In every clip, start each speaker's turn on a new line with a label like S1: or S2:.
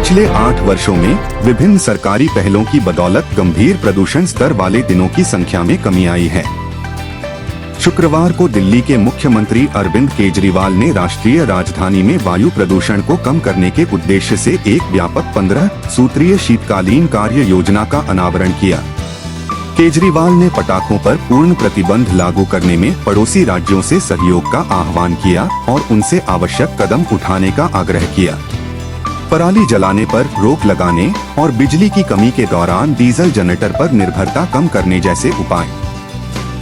S1: पिछले 8 वर्षों में विभिन्न सरकारी पहलों की बदौलत गंभीर प्रदूषण स्तर वाले दिनों की संख्या में कमी आई है। शुक्रवार को दिल्ली के मुख्यमंत्री अरविंद केजरीवाल ने राष्ट्रीय राजधानी में वायु प्रदूषण को कम करने के उद्देश्य से एक व्यापक 15 सूत्रीय शीतकालीन कार्य योजना का अनावरण किया। केजरीवाल ने पटाखों पर पूर्ण प्रतिबंध लागू करने में पड़ोसी राज्यों से सहयोग का आह्वान किया और उनसे आवश्यक कदम उठाने का आग्रह किया। पराली जलाने पर रोक लगाने और बिजली की कमी के दौरान डीजल जनरेटर पर निर्भरता कम करने जैसे उपाय।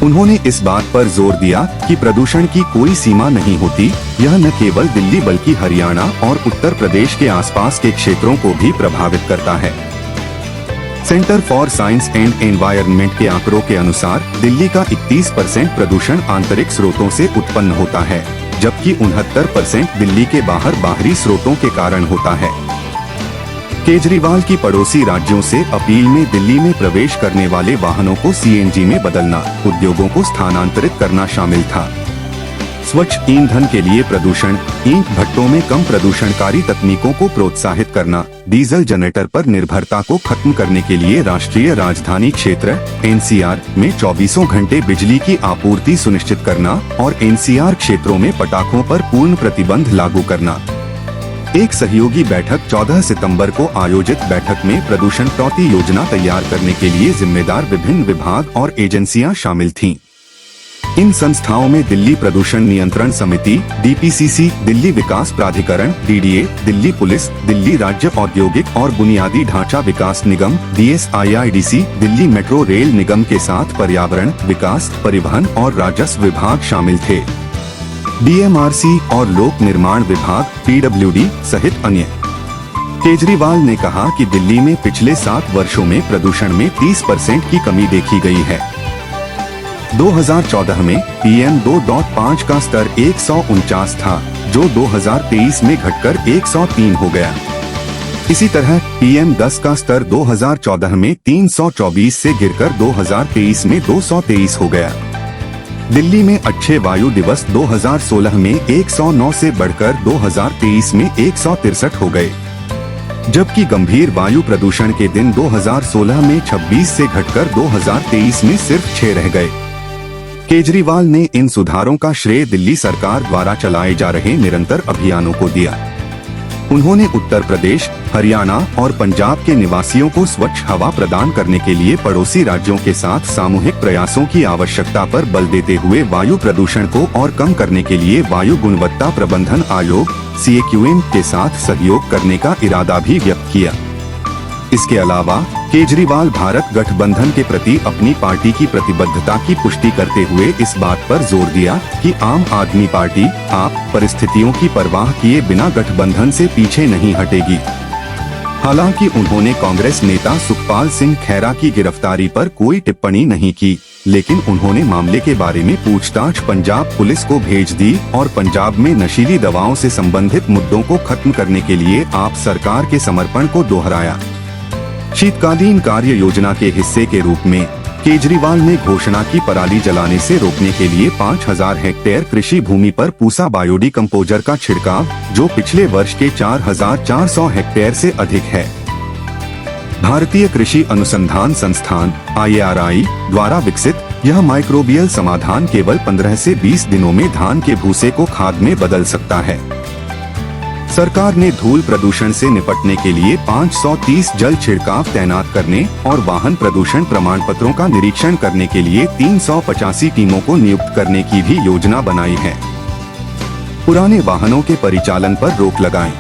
S1: उन्होंने इस बात पर जोर दिया कि प्रदूषण की कोई सीमा नहीं होती, यह न केवल दिल्ली बल्कि हरियाणा और उत्तर प्रदेश के आसपास के क्षेत्रों को भी प्रभावित करता है। Centre for science and environment के आंकड़ों के अनुसार दिल्ली का 31% प्रदूषण आंतरिक स्रोतों से उत्पन्न होता है, जबकि 69% दिल्ली के बाहरी स्रोतों के कारण होता है। केजरीवाल की पड़ोसी राज्यों से अपील में दिल्ली में प्रवेश करने वाले वाहनों को सीएनजी में बदलना, उद्योगों को स्थानांतरित करना शामिल था। स्वच्छ ईंधन के लिए प्रदूषण, ईंट भट्टों में कम प्रदूषणकारी तकनीकों को प्रोत्साहित करना, डीजल जनरेटर पर निर्भरता को खत्म करने के लिए राष्ट्रीय राजधानी क्षेत्र एनसीआर में 24 घंटे बिजली की आपूर्ति सुनिश्चित करना और एनसीआर क्षेत्रों में पटाखों पर पूर्ण प्रतिबंध लागू करना। एक सहयोगी बैठक 14 सितंबर को आयोजित बैठक में प्रदूषण कटौती योजना तैयार करने के लिए जिम्मेदार विभिन्न विभाग और एजेंसियां शामिल थीं। इन संस्थाओं में दिल्ली प्रदूषण नियंत्रण समिति (डीपीसीसी), दिल्ली विकास प्राधिकरण (डीडीए), दिल्ली पुलिस, दिल्ली राज्य औद्योगिक और बुनियादी ढांचा विकास निगम (डीएसआईआईडीसी), दिल्ली मेट्रो रेल निगम के साथ पर्यावरण, विकास, परिवहन और राजस्व विभाग शामिल थे। डीएमआरसी और लोक निर्माण विभाग (पीडब्ल्यूडी) सहित अन्य। केजरीवाल ने कहा कि दिल्ली में पिछले 7 वर्षों में प्रदूषण में 30% की कमी देखी गई है। 2014 में PM 2.5 का स्तर 149 था, जो 2023 में घटकर 103 हो गया। इसी तरह PM 10 का स्तर 2014 में 324 से गिरकर 2023 में 223 हो गया। दिल्ली में अच्छे वायु दिवस 2016 में 109 से बढ़कर 2023 में 163 हो गए, जबकि गंभीर वायु प्रदूषण के दिन 2016 में 26 से घटकर 2023 में सिर्फ 6 रह गए। केजरीवाल ने इन सुधारों का श्रेय दिल्ली सरकार द्वारा चलाए जा रहे निरंतर अभियानों को दिया। उन्होंने उत्तर प्रदेश, हरियाणा और पंजाब के निवासियों को स्वच्छ हवा प्रदान करने के लिए पड़ोसी राज्यों के साथ सामूहिक प्रयासों की आवश्यकता पर बल देते हुए वायु प्रदूषण को और कम करने के लिए वायु गुणवत्ता प्रबंधन आयोग (CAQM) के साथ सहयोग करने का इरादा भी व्यक्त किया। इसके अलावा केजरीवाल भारत गठबंधन के प्रति अपनी पार्टी की प्रतिबद्धता की पुष्टि करते हुए इस बात पर जोर दिया कि आम आदमी पार्टी (आप) परिस्थितियों की परवाह किए बिना गठबंधन से पीछे नहीं हटेगी। हालांकि उन्होंने कांग्रेस नेता सुखपाल सिंह खैरा की गिरफ्तारी पर कोई टिप्पणी नहीं की, लेकिन उन्होंने मामले के बारे में पूछताछ पंजाब पुलिस को भेज दी और पंजाब में नशीली दवाओं से संबंधित मुद्दों को खत्म करने के लिए आप सरकार के समर्पण को दोहराया। शीतकालीन कार्य योजना के हिस्से के रूप में केजरीवाल ने घोषणा की पराली जलाने से रोकने के लिए 5000 हेक्टेयर कृषि भूमि पर पूसा बायोडिकम्पोजर का छिड़काव, जो पिछले वर्ष के 4400 हेक्टेयर से अधिक है। भारतीय कृषि अनुसंधान संस्थान (IRI) द्वारा विकसित यह माइक्रोबियल समाधान केवल 15 से 20 दिनों में धान के भूसे को खाद में बदल सकता है। सरकार ने धूल प्रदूषण से निपटने के लिए 530 जल छिड़काव तैनात करने और वाहन प्रदूषण प्रमाण पत्रों का निरीक्षण करने के लिए 385 टीमों को नियुक्त करने की भी योजना बनाई है। पुराने वाहनों के परिचालन पर रोक लगाएं।